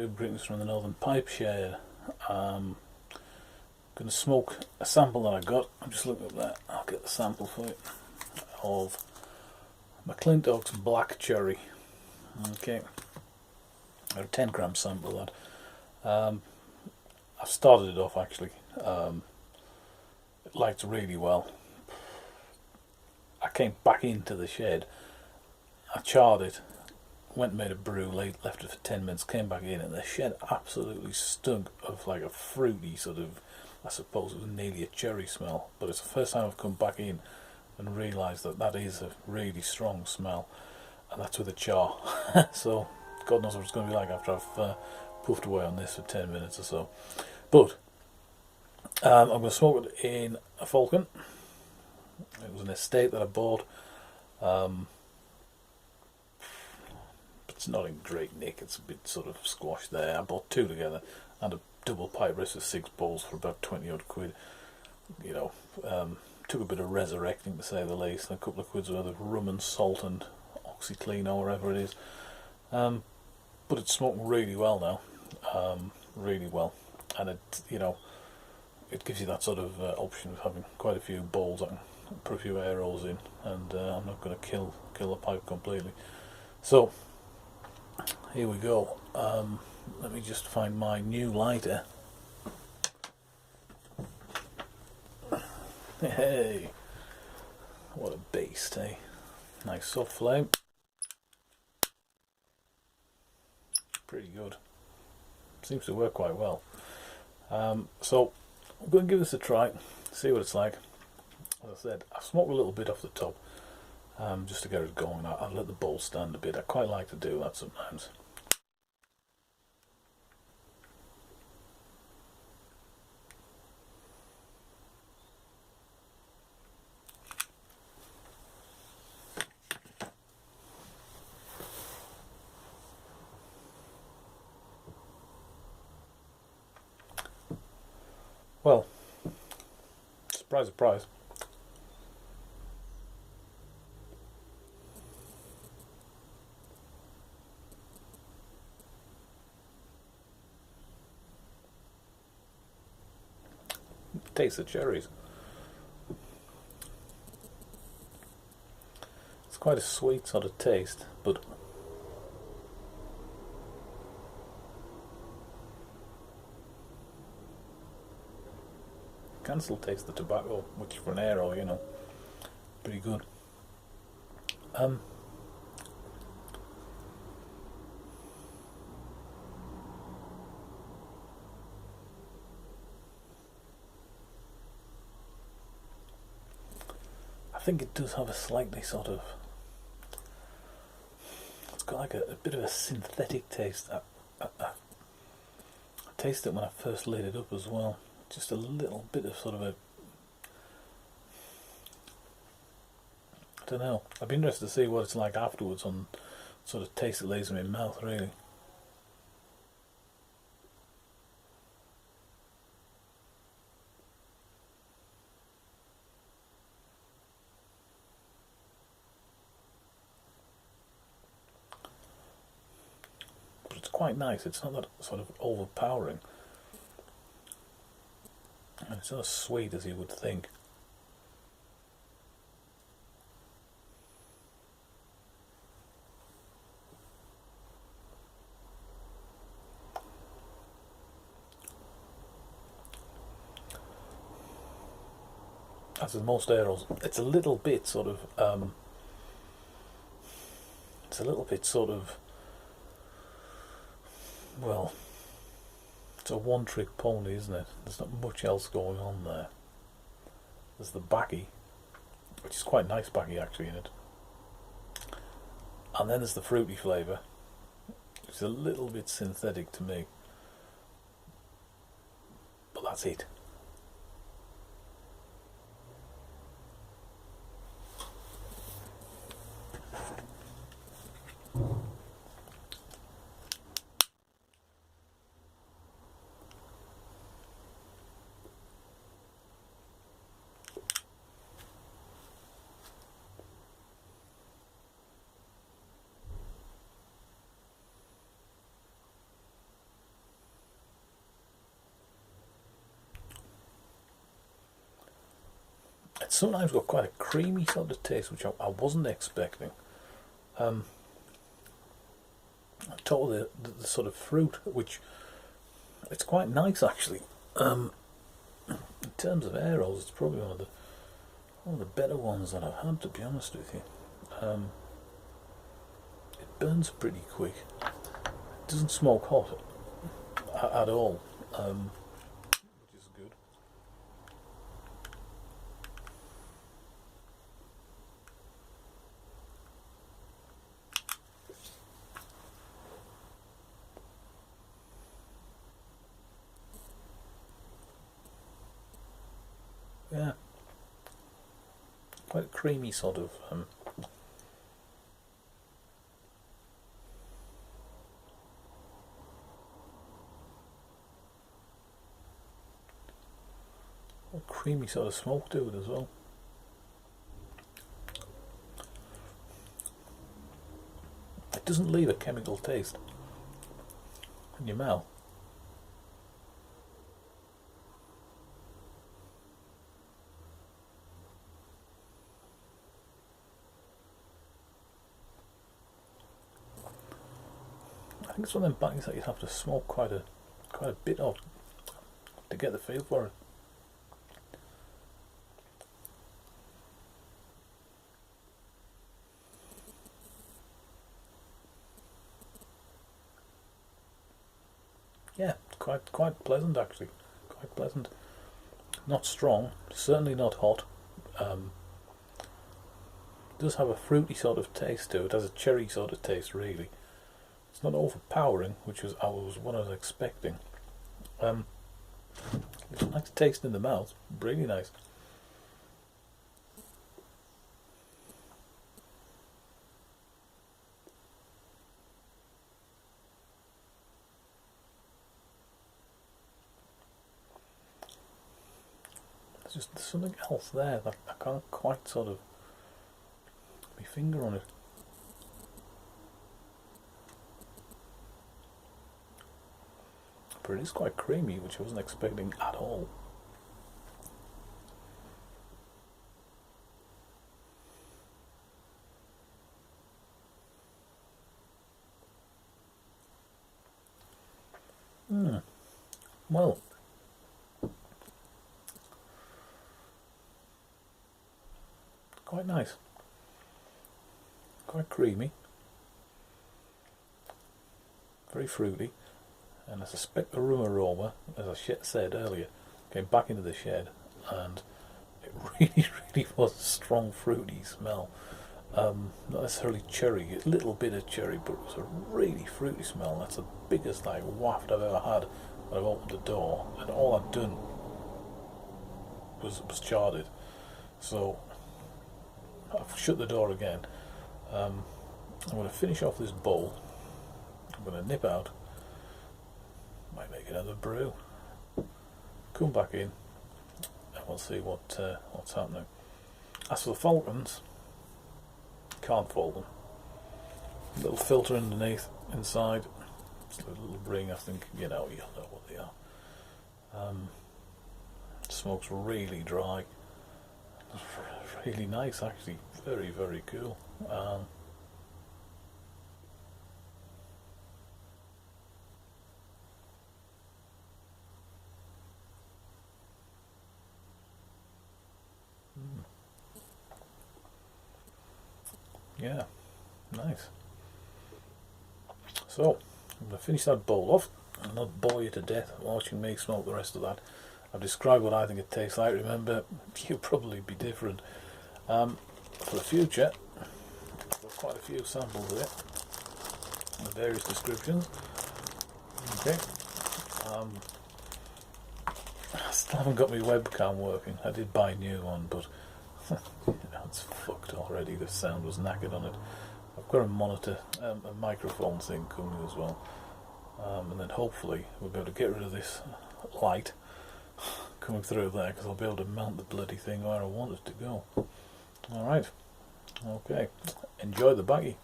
Greetings from the Northern Pipe Share. Going to smoke a sample that I got. I'm just looking at that. I'll get the sample for you of McLintock's Black Cherry. Okay, a 10 gram sample of that. I've started it off actually. It lights really well. I came back into the shed. I charred it. Went and made a brew, left it for 10 minutes, came back in, and the shed absolutely stunk of like a fruity sort of, I suppose it was nearly a cherry smell. But it's the first time I've come back in and realised that that is a really strong smell, and that's with a char. So God knows what it's going to be like after I've puffed away on this for 10 minutes or so. But I'm going to smoke it in a Falcon. It was an estate that I bought. It's not in great nick, it's a bit sort of squashed there. I bought two together and a double pipe rest of 6 bowls for about 20 odd quid. You know, took a bit of resurrecting to say the least, and a couple of quid's worth of rum and salt and OxyClean or whatever it is. But it's smoking really well now, really well, and it, you know, it gives you that sort of option of having quite a few bowls. I can put a few air holes in, and I'm not going to kill the pipe completely. So here we go. Let me just find my new lighter. Hey, what a beast, eh? Nice soft flame. Pretty good. Seems to work quite well. So I'm going to give this a try, see what it's like. As I said, I've smoked a little bit off the top, just to get it going. I'll let the bowl stand a bit. I quite like to do that sometimes. Well, surprise, surprise. Taste the cherries. It's quite a sweet sort of taste, but can still taste the tobacco, which for an aero, you know, pretty good. I think it does have a slightly sort of, it's got like a bit of a synthetic taste. I tasted it when I first lit it up as well. Just a little bit of sort of a, I don't know. I'd be interested to see what it's like afterwards on sort of taste it lays in my mouth, really. But it's quite nice. It's not that sort of overpowering. And it's not as sweet as you would think. As with most aeros, it's a little bit sort of, well, it's a one-trick pony, isn't it? There's not much else going on there. There's the backy, which is quite nice backy actually in it, and then there's the fruity flavour, which is a little bit synthetic to me, but that's it. It's sometimes got quite a creamy sort of taste, which I wasn't expecting. On top of the sort of fruit, which it's quite nice actually. In terms of air rolls, it's probably one of the better ones that I've had, to be honest with you. It burns pretty quick. It doesn't smoke hot at all, which is good. Yeah, quite a creamy sort of creamy sort of smoke to it as well. It doesn't leave a chemical taste in your mouth. I think it's one of them bags that you'd have to smoke quite a bit of to get the feel for it. Yeah, quite pleasant actually. Quite pleasant. Not strong, certainly not hot. Does have a fruity sort of taste to it. It has a cherry sort of taste really. It's not overpowering, which was what I was expecting. It's a nice taste in the mouth, really nice. There's something else there that I can't quite sort of put my finger on it. But it is quite creamy, which I wasn't expecting at all. Well, quite nice. Quite creamy. Very fruity. And I suspect the rum aroma, as I said earlier, came back into the shed, and it really was a strong fruity smell. Not necessarily cherry, a little bit of cherry, but it was a really fruity smell. That's the biggest waft I've ever had when I've opened the door, and all I'd done was charred it. So I've shut the door again. I'm going to finish off this bowl. I'm going to nip out. Might make another brew. Come back in, and we'll see what's happening. As for the Falcons, can't fold them. Little filter underneath, inside. Just a little ring. I think you'll know what they are. Smoke's really dry. Really nice, actually. Very, very cool. Yeah, nice. So, I'm going to finish that bowl off and not bore you to death watching me smoke the rest of that. I've described what I think it tastes like. Remember, you'll probably be different. For the future, I've got quite a few samples of it in various descriptions. Okay. I still haven't got my webcam working. I did buy a new one, but it's fucked already. The sound was knackered on it. I've got a monitor, a microphone thing coming as well, and then hopefully we'll be able to get rid of this light coming through there, because I'll be able to mount the bloody thing where I want it to go. Alright, okay, enjoy the baggie.